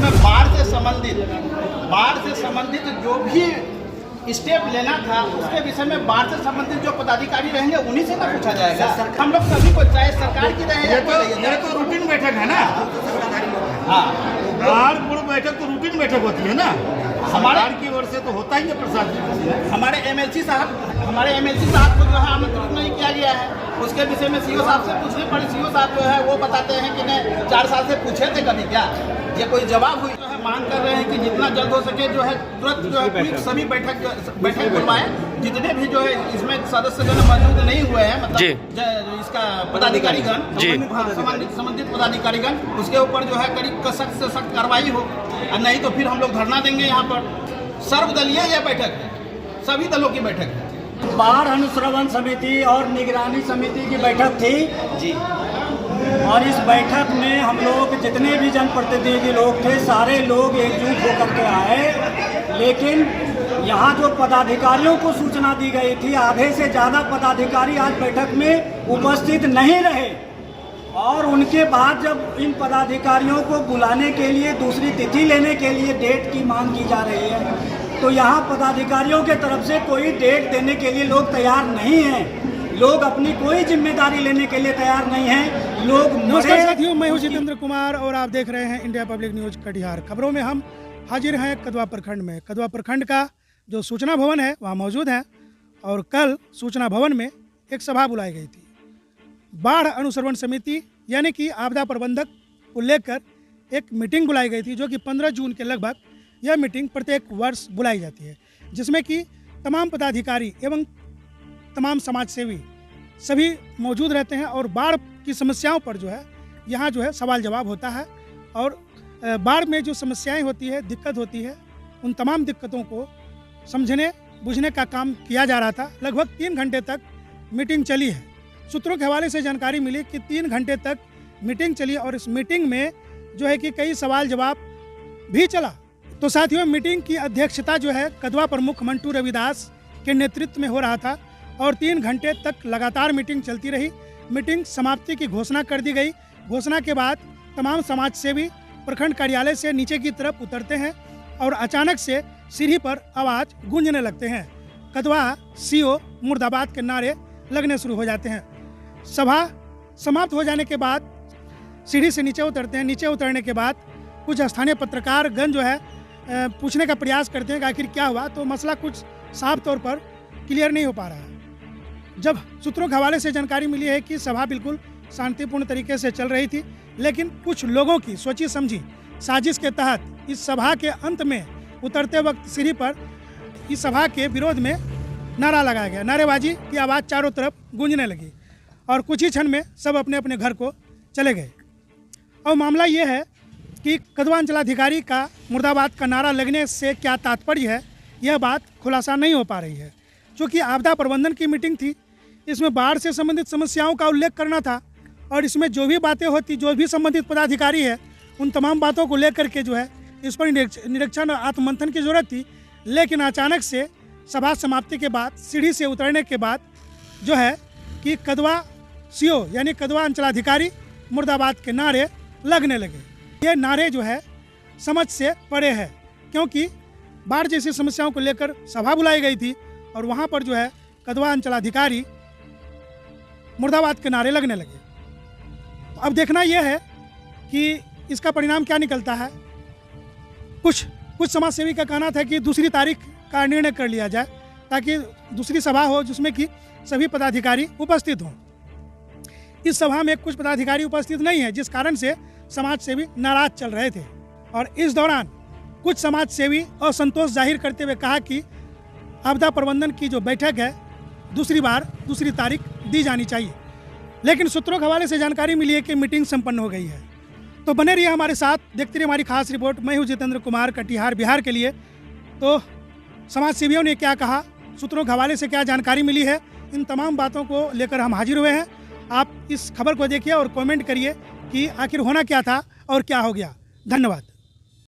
में बाढ़ से संबंधित जो भी स्टेप लेना था उसके विषय में बाढ़ से संबंधित जो पदाधिकारी रहेंगे उन्हीं से ना पूछा जाएगा। हम लोग सभी को, चाहे सरकार की रहे ये तो रूटीन बैठक है ना। हाँ, बाढ़ पूर्व बैठक तो रूटीन बैठक होती है ना, हमारे की ओर से तो होता ही है प्रशासन। हमारे एमएलसी साहब को जो है आमंत्रित नहीं किया गया है, उसके विषय में सीओ साहब से पूछनी पड़ी। सीओ साहब जो है वो बताते हैं कि नहीं 4 साल से पूछे थे कभी क्या, ये कोई जवाब हुई। जो है मांग कर रहे हैं कि जितना जल्द हो सके जो है तुरंत जो है सभी बैठक बुलवाएं। जितने भी जो है इसमें सदस्यगण मौजूद नहीं हुए हैं, मतलब इसका पदाधिकारीगण, संबंधित पदाधिकारीगण, उसके ऊपर जो है कड़ी सख्त से सख्त कार्रवाई हो, और नहीं तो फिर हम लोग धरना देंगे। यहाँ पर सर्वदलीय यह बैठक है, सभी दलों की बैठक है। बाढ़ अनुश्रवण समिति और निगरानी समिति की बैठक थी जी, और इस बैठक में हम लोग जितने भी जनप्रतिनिधि लोग थे सारे लोग एकजुट होकर के आए। लेकिन यहाँ जो पदाधिकारियों को सूचना दी गई थी, आधे से ज़्यादा पदाधिकारी आज बैठक में उपस्थित नहीं रहे, और उनके बाद जब इन पदाधिकारियों को बुलाने के लिए दूसरी तिथि लेने के लिए डेट की मांग की जा रही है, तो यहाँ पदाधिकारियों के तरफ से कोई डेट देने के लिए लोग तैयार नहीं हैं। लोग अपनी कोई जिम्मेदारी लेने के लिए तैयार नहीं हैं। लोग नमस्कार साथियों, मैं हूँ जितेंद्र कुमार और आप देख रहे हैं इंडिया पब्लिक न्यूज कटिहार। खबरों में हम हाजिर हैं कदवा प्रखंड में। कदवा प्रखंड का जो सूचना भवन है वहाँ मौजूद हैं, और कल सूचना भवन में एक सभा बुलाई गई थी। बाढ़ अनुश्रवण समिति यानी कि आपदा प्रबंधक को लेकर एक मीटिंग बुलाई गई थी, जो कि 15 जून के लगभग यह मीटिंग प्रत्येक वर्ष बुलाई जाती है, जिसमें कि तमाम पदाधिकारी एवं तमाम समाज सेवी सभी मौजूद रहते हैं, और बाढ़ की समस्याओं पर जो है यहाँ जो है सवाल जवाब होता है। और बाढ़ में जो समस्याएं होती है, दिक्कत होती है, उन तमाम दिक्कतों को समझने बुझने का काम किया जा रहा था। लगभग 3 घंटे तक मीटिंग चली है। सूत्रों के हवाले से जानकारी मिली कि 3 घंटे तक मीटिंग चली, और इस मीटिंग में जो है कि कई सवाल जवाब भी चला। तो साथियों, मीटिंग की अध्यक्षता जो है कदवा प्रमुख मंटू रविदास के नेतृत्व में हो रहा था, और 3 घंटे तक लगातार मीटिंग चलती रही। मीटिंग समाप्ति की घोषणा कर दी गई। घोषणा के बाद तमाम समाज सेवी प्रखंड कार्यालय से नीचे की तरफ उतरते हैं, और अचानक से सीढ़ी पर आवाज़ गूंजने लगते हैं। कदवा सीओ मुर्दाबाद के नारे लगने शुरू हो जाते हैं। सभा समाप्त हो जाने के बाद सीढ़ी से नीचे उतरते हैं। नीचे उतरने के बाद कुछ स्थानीय पत्रकारगण जो है पूछने का प्रयास करते हैं कि आखिर क्या हुआ, तो मसला कुछ साफ तौर पर क्लियर नहीं हो पा रहा है। जब सूत्रों के हवाले से जानकारी मिली है कि सभा बिल्कुल शांतिपूर्ण तरीके से चल रही थी, लेकिन कुछ लोगों की सोची समझी साजिश के तहत इस सभा के अंत में उतरते वक्त सीढ़ी पर इस सभा के विरोध में नारा लगाया गया। नारेबाजी की आवाज़ चारों तरफ गूंजने लगी, और कुछ ही क्षण में सब अपने अपने घर को चले गए। और मामला ये है कि कदवा अंचलाधिकारी का मुर्दाबाद का नारा लगने से क्या तात्पर्य है, यह बात खुलासा नहीं हो पा रही है। चूँकि आपदा प्रबंधन की मीटिंग थी, इसमें बाढ़ से संबंधित समस्याओं का उल्लेख करना था, और इसमें जो भी बातें होती, जो भी संबंधित पदाधिकारी है, उन तमाम बातों को लेकर के जो है इस पर निरीक्षण और आत्ममंथन की जरूरत थी। लेकिन अचानक से सभा समाप्ति के बाद सीढ़ी से उतरने के बाद जो है कि कदवा सीओ यानी कदवा अंचलाधिकारी मुर्दाबाद के नारे लगने लगे। ये नारे जो है समझ से परे है, क्योंकि बाढ़ जैसी समस्याओं को लेकर सभा बुलाई गई थी, और वहाँ पर जो है कदवा अंचलाधिकारी मुर्दाबाद के नारे लगने लगे। अब देखना यह है कि इसका परिणाम क्या निकलता है। कुछ समाज सेवी का कहना था कि दूसरी तारीख का निर्णय कर लिया जाए, ताकि दूसरी सभा हो जिसमें कि सभी पदाधिकारी उपस्थित हों। इस सभा में कुछ पदाधिकारी उपस्थित नहीं है, जिस कारण से समाज सेवी नाराज चल रहे थे, और इस दौरान कुछ समाज सेवी असंतोष जाहिर करते हुए कहा कि आपदा प्रबंधन की जो बैठक है दूसरी तारीख दी जानी चाहिए। लेकिन सूत्रों के हवाले से जानकारी मिली है कि मीटिंग संपन्न हो गई है। तो बने रहिए हमारे साथ, देखते रहिए हमारी खास रिपोर्ट। मैं हूँ जितेंद्र कुमार, कटिहार, बिहार के लिए। तो समाज सेवियों ने क्या कहा, सूत्रों के हवाले से क्या जानकारी मिली है, इन तमाम बातों को लेकर हम हाजिर हुए हैं। आप इस खबर को देखिए और कमेंट करिए कि आखिर होना क्या था और क्या हो गया। धन्यवाद।